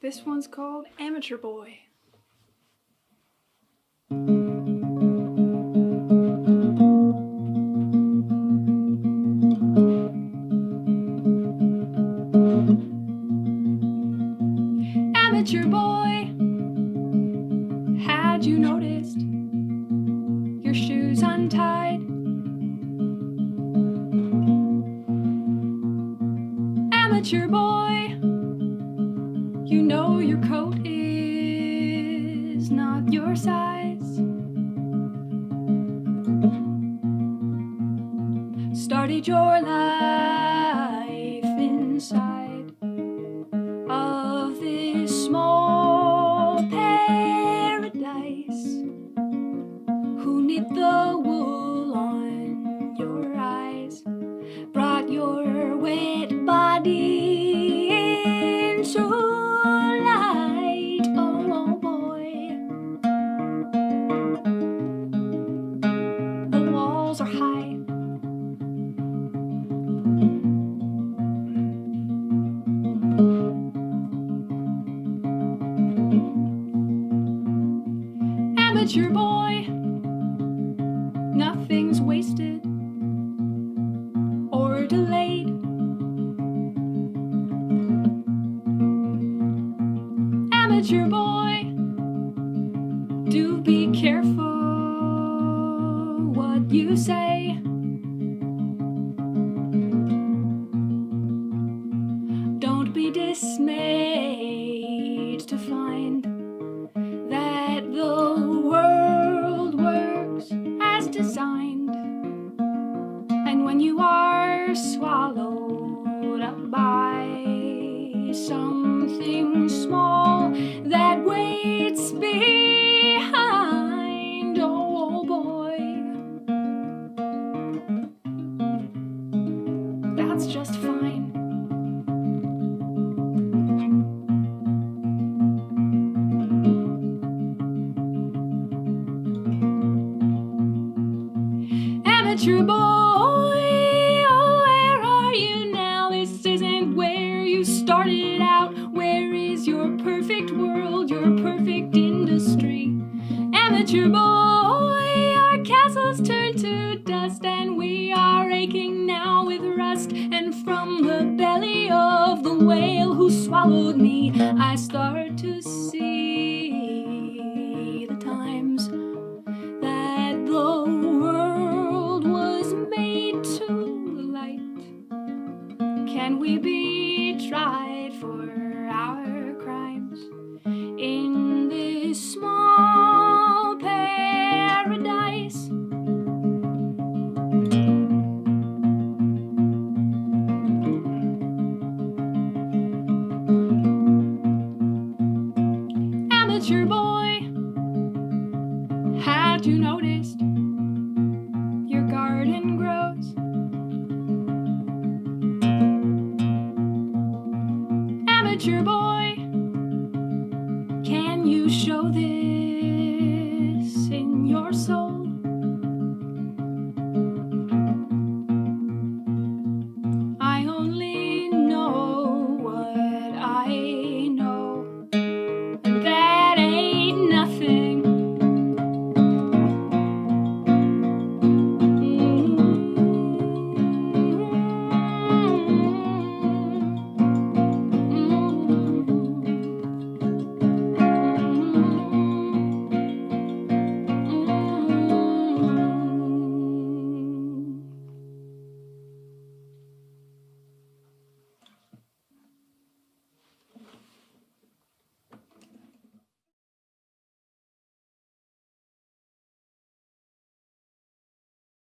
This one's called Amateur Boy. Amateur boy, had you noticed your shoes untied? Amateur boy, you know your coat is not your size. Started your life inside of this small paradise. Who knit the wool on your eyes? Brought your wet body into light, oh boy. The walls are high. Amateur boy, nothing's wasted or delayed. Amateur boy, do be careful what you say. Don't be dismayed to find that the world works as designed. And when you are swallowed up by something small that waits behind, oh boy, that's just fine. Amateur boy, oh, where are you now? This isn't where you started out. Where is your perfect world, your perfect industry? Amateur boy, our castles turn to dust, and we are aching now with rust. And from the belly of the whale who swallowed me, I start to see the times that the world was made to light. Can we be tried for our crimes in this small paradise? Amateur boy, had you noticed your garden grows? Amateur boy, can you show this in your soul? I only know what I